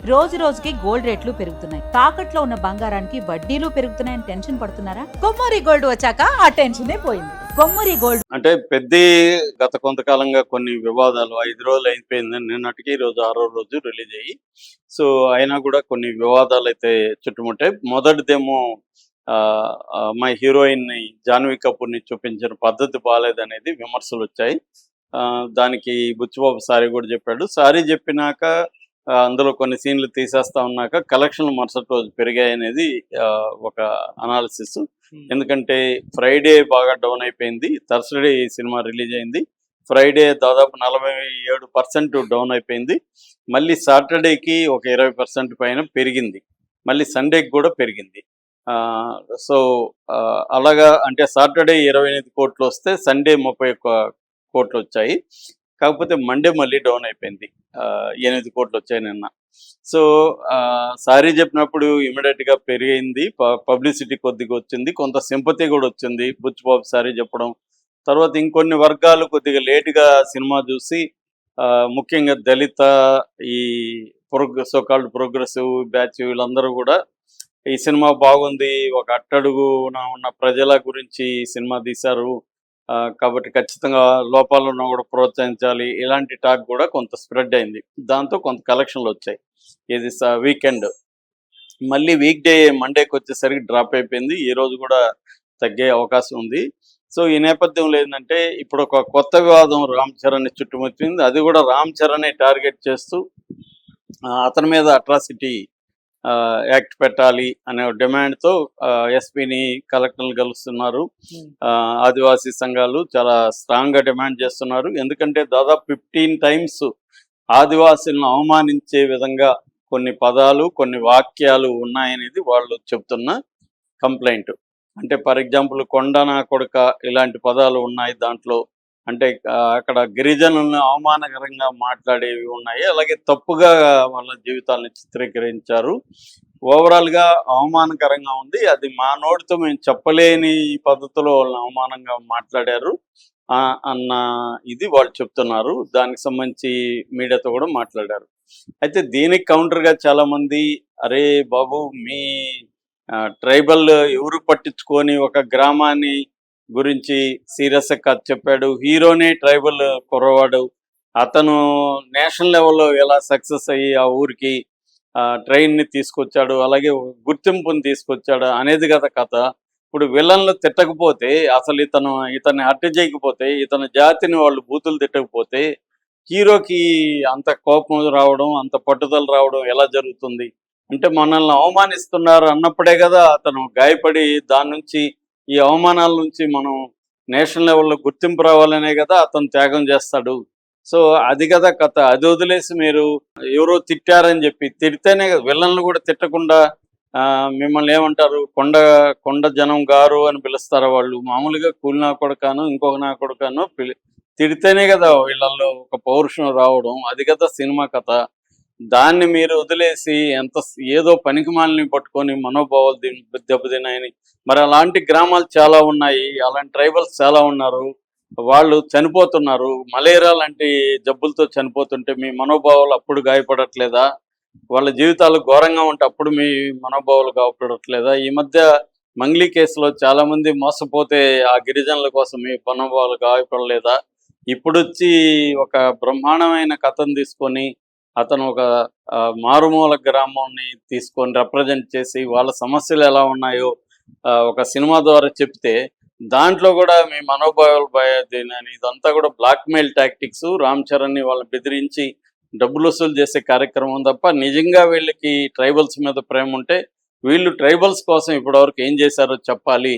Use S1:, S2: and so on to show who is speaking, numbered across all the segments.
S1: రోజు రోజుకి గోల్డ్ రేట్లు పెరుగుతున్నాయి. తాకట్లో ఉన్న బంగారానికి వడ్డీలు పెరుగుతున్నాయని టెన్షన్ పడుతున్నారా? కొమ్మూరి గోల్డ్ వచ్చాక ఆ టెన్షనే పోయింది. కొమ్మూరి గోల్డ్
S2: అంటే పెద్ద గత కొంతకాలంగా కొన్ని వివాదాలు 5 రోజులు అయిపోయింది. నిన్నటికి ఈరోజు 6వ రోజు రిలీజ్ అయ్యి. సో, అయినా కూడా కొన్ని వివాదాలైతే చుట్టుముట్టాయి. మొదటిదేమో మా హీరోయిన్‌ని 'జాన్వీ కపూర్‌ని' చూపించిన పద్ధతి బాలేదనేది విమర్శలొచ్చాయి. దానికి బుచ్చిబాబు సారీ కూడా చెప్పాడు. సారీ చెప్పినాక అందులో కొన్ని సీన్‌లు తీసేస్తా ఉన్నాక కలెక్షన్‌లు మరుసటి రోజు పెరిగాయనేది ఒక అనాలిసిస్. ఎందుకంటే ఫ్రైడే బాగా డౌన్ అయిపోయింది. థర్స్‌డే ఈ సినిమా రిలీజ్ అయింది. ఫ్రైడే దాదాపు 47% డౌన్ అయిపోయింది. మళ్ళీ సాటర్డేకి ఒక 20% పైన పెరిగింది. మళ్ళీ సండేకి కూడా పెరిగింది. ఆహ్, సో, అలాగా అంటే సాటర్డే 28 కోట్లు వస్తే సండే 31 కోట్లు వచ్చాయి. కాకపోతే మండే మళ్ళీ డౌన్ అయిపోయింది. 8 కోట్లు వచ్చాయి నిన్న. సో, సారీ చెప్పినప్పుడు ఇమ్మీడియేట్‌గా పెరిగింది. పబ్లిసిటీ కొద్దిగా వచ్చింది. కొంత సింపతి కూడా వచ్చింది. బుచ్చిబాబు సారీ చెప్పడం. తర్వాత ఇంకొన్ని వర్గాలు కొద్దిగా లేట్‌గా సినిమా చూసి ముఖ్యంగా దళిత ఈ సో కాల్డ్ ప్రోగ్రెసివ్ బ్యాచ్ వీళ్ళందరూ కూడా ఈ సినిమా బాగుంది. ఒక అట్టడుగున ఉన్న ప్రజల గురించి ఈ సినిమా తీశారు. కాబట్టి ఖచ్చితంగా లోపాలున్నా కూడా ప్రోత్సహించాలి. ఇలాంటి టాక్ కూడా కొంత స్ప్రెడ్ అయింది. దాంతో కొంత కలెక్షన్‌లొచ్చాయి. ఇది వీకెండ్. మళ్ళీ వీక్ డే మండేకొచ్చేసరికి డ్రాప్ అయిపోయింది. ఈరోజు కూడా తగ్గే అవకాశం ఉంది. సో, ఈ నేపథ్యంలో ఏందంటే ఇప్పుడు ఒక కొత్త వివాదం రామ్ చరణ్‌ని చుట్టుముట్టింది. అది కూడా రామ్ చరణ్‌ని టార్గెట్ చేస్తూ అతని మీద అట్రాసిటీ యాక్ట్ పెట్టాలి అనే డిమాండ్తో ఎస్పీని కలెక్టర్లు కలుస్తున్నారు. ఆదివాసీ సంఘాలు చాలా స్ట్రాంగ్గా డిమాండ్ చేస్తున్నారు. ఎందుకంటే దాదాపు 15 టైమ్స్ ఆదివాసీలను అవమానించే విధంగా కొన్ని పదాలు కొన్ని వాక్యాలు ఉన్నాయనేది వాళ్ళు చెప్తున్న కంప్లైంట్. అంటే ఫర్ ఎగ్జాంపుల్ కొండ నా కొడుక ఇలాంటి పదాలు ఉన్నాయి దాంట్లో. అంటే అక్కడ గిరిజనులను అవమానకరంగా మాట్లాడేవి ఉన్నాయి. అలాగే తప్పుగా వాళ్ళ జీవితాలను చిత్రీకరించారు. ఓవరాల్గా అవమానకరంగా ఉంది. అది మా నోటితో మేము చెప్పలేని పద్ధతిలో వాళ్ళని అవమానంగా మాట్లాడారు అన్న ఇది వాళ్ళు చెప్తున్నారు. దానికి సంబంధించి మీడియాతో కూడా మాట్లాడారు. అయితే దీనికి కౌంటర్గా చాలామంది అరే బాబు మీ ట్రైబల్ ఎవరు పట్టించుకొని ఒక గ్రామాన్ని గురించి సీరియస్గా కథ చెప్పాడు. హీరోనే ట్రైబల్ కుర్రవాడు. అతను నేషనల్ లెవెల్లో ఎలా సక్సెస్ అయ్యి ఆ ఊరికి ట్రైన్ని తీసుకొచ్చాడు, అలాగే గుర్తింపుని తీసుకొచ్చాడు అనేది కదా కథ. ఇప్పుడు విలన్లు తిట్టకపోతే అసలు ఇతన్ని హత్య చేయకపోతే ఇతని జాతిని వాళ్ళు బూతులు తిట్టకపోతే హీరోకి అంత కోపం రావడం అంత పట్టుదల రావడం ఎలా జరుగుతుంది? అంటే మనల్ని అవమానిస్తున్నారు అన్నప్పుడే కదా అతను గాయపడి దాని నుంచి ఈ అవమానాల నుంచి మనం నేషనల్ లెవెల్లో గుర్తింపు రావాలనే కదా అతను త్యాగం చేస్తాడు. సో అది కదా కథ. అది వదిలేసి మీరు ఎవరో తిట్టారని చెప్పి తిడితేనే విలన్లు కూడా తిట్టకుండా మిమ్మల్ని ఏమంటారు కొండ జనం గారు అని పిలుస్తారా వాళ్ళు? మామూలుగా కూలి నా కొడుకాను ఇంకొక నా కొడుకాను తిడితేనే కదా వీళ్ళల్లో ఒక పౌరుషం రావడం. అది కదా సినిమా కథ. దాన్ని మీరు వదిలేసి ఏదో పనికిమాలిని పట్టుకొని మనోభావాలు దెబ్బతిన్నాయని. మరి అలాంటి గ్రామాలు చాలా ఉన్నాయి. అలాంటి ట్రైబల్స్ చాలా ఉన్నారు. వాళ్ళు చనిపోతున్నారు. మలేరియా లాంటి జబ్బులతో చనిపోతుంటే మీ మనోభావాలు అప్పుడు గాయపడట్లేదా? వాళ్ళ జీవితాలు ఘోరంగా ఉంటే అప్పుడు మీ మనోభావాలు గాయపడట్లేదా? ఈ మధ్య మంగ్లీ కేసులో చాలామంది మోసపోతే ఆ గిరిజనుల కోసం మీ మనోభావాలు గాయపడలేదా? ఇప్పుడొచ్చి ఒక బ్రహ్మాండమైన కథను తీసుకొని అతను ఒక మారుమూల గ్రామాన్ని తీసుకొని రిప్రజెంట్ చేసి వాళ్ళ సమస్యలు ఎలా ఉన్నాయో ఒక సినిమా ద్వారా చెప్తే దాంట్లో కూడా మీ మనోభావాలు భయదేనని ఇదంతా కూడా బ్లాక్మెయిల్ టాక్టిక్స్. రామ్ చరణ్ని వాళ్ళని బెదిరించి డబ్బులు వసూలు చేసే కార్యక్రమం తప్ప నిజంగా వీళ్ళకి ట్రైబల్స్ మీద ప్రేమ ఉంటే వీళ్ళు ట్రైబల్స్ కోసం ఇప్పటివరకు ఏం చేశారో చెప్పాలి.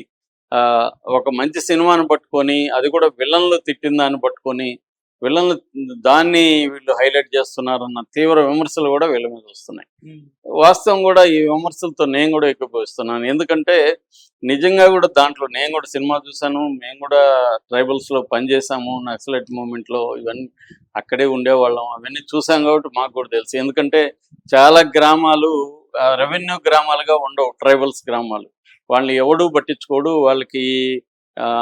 S2: ఒక మంచి సినిమాను పట్టుకొని అది కూడా విలన్లు తిట్టిన దాన్ని పట్టుకొని విలన్లు దాన్ని వీళ్ళు హైలైట్ చేస్తున్నారన్న తీవ్ర విమర్శలు కూడా వీళ్ళ మీద వస్తున్నాయి. వాస్తవం కూడా ఈ విమర్శలతో నేను కూడా ఏకీభవిస్తున్నాను. ఎందుకంటే నిజంగా కూడా దాంట్లో నేను కూడా సినిమా చూశాను. మేము కూడా ట్రైబల్స్లో పనిచేసాము. నక్సలైట్ మూమెంట్లో ఇవన్నీ అక్కడే ఉండేవాళ్ళం. అవన్నీ చూసాం కాబట్టి మాకు కూడా తెలుసు. ఎందుకంటే చాలా గ్రామాలు రెవెన్యూ గ్రామాలుగా ఉండవు. ట్రైబల్స్ గ్రామాలు వాళ్ళని ఎవడూ పట్టించుకోడు. వాళ్ళకి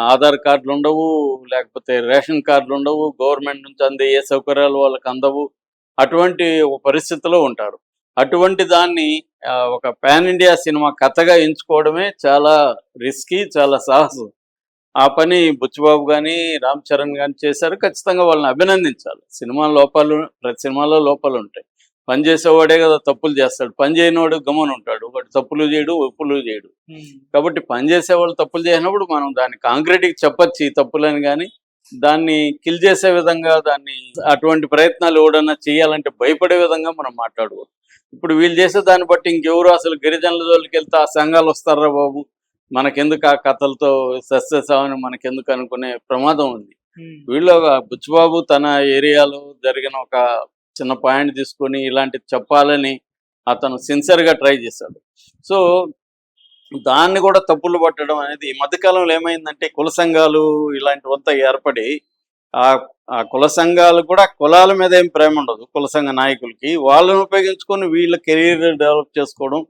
S2: ఆధార్ కార్డులు ఉండవు, లేకపోతే రేషన్ కార్డులు ఉండవు, గవర్నమెంట్ నుంచి అందే ఏ సౌకర్యాలు వాళ్ళకి అందవు. అటువంటి పరిస్థితిలో ఉంటారు. అటువంటి దాన్ని ఒక పాన్ ఇండియా సినిమా కథగా ఎంచుకోవడమే చాలా రిస్కీ, చాలా సాహసం. ఆ పని బుచ్చిబాబు గాని, రామ్ చరణ్ గాని చేశారు. ఖచ్చితంగా వాళ్ళని అభినందించాలి. ప్రతి సినిమాలో లోపాలుంటాయి. పని చేసేవాడే కదా తప్పులు చేస్తాడు. పని చేయనివాడు గమ్మున ఉంటాడు. వాడు తప్పులు చేయడు, ఒప్పులు చేయడు. కాబట్టి పని చేసేవాళ్ళు తప్పులు చేసినప్పుడు మనం దాన్ని కాంక్రీట్‌గా చెప్పొచ్చు ఈ తప్పులని గాని, దాన్ని కిల్ చేసే విధంగా అటువంటి ప్రయత్నాలు ఎవడన్నా చేయాలంటే భయపడే విధంగా మనం మాట్లాడకూడదు. ఇప్పుడు వీళ్ళు చేసే దాన్ని బట్టి ఇంకెవరు అసలు గిరిజనుల జోలికెళ్తే ఆ సంఘాలు వస్తారా బాబు! మనకెందుకు ఆ కథలతో సస్యసావని మనకెందుకు అనుకునే ప్రమాదం ఉంది. వీళ్ళు బుచ్చిబాబు తన ఏరియాలో జరిగిన ఒక చిన్న పాయింట్ తీసుకొని ఇలాంటిది చెప్పాలని అతను సిన్సియర్‌గా ట్రై చేశాడు. సో, దాన్ని కూడా తప్పులు పట్టడం అనేది ఈ మధ్య కాలంలో ఏమైందంటే కుల సంఘాలు ఇలాంటివంతా ఏర్పడి ఆ ఆ కుల సంఘాలు కూడా కులాల మీద ఏం ప్రేమ ఉండదు కుల సంఘ నాయకులకి. వాళ్ళని ఉపయోగించుకొని వీళ్ళ కెరీర్ డెవలప్ చేసుకోవడం,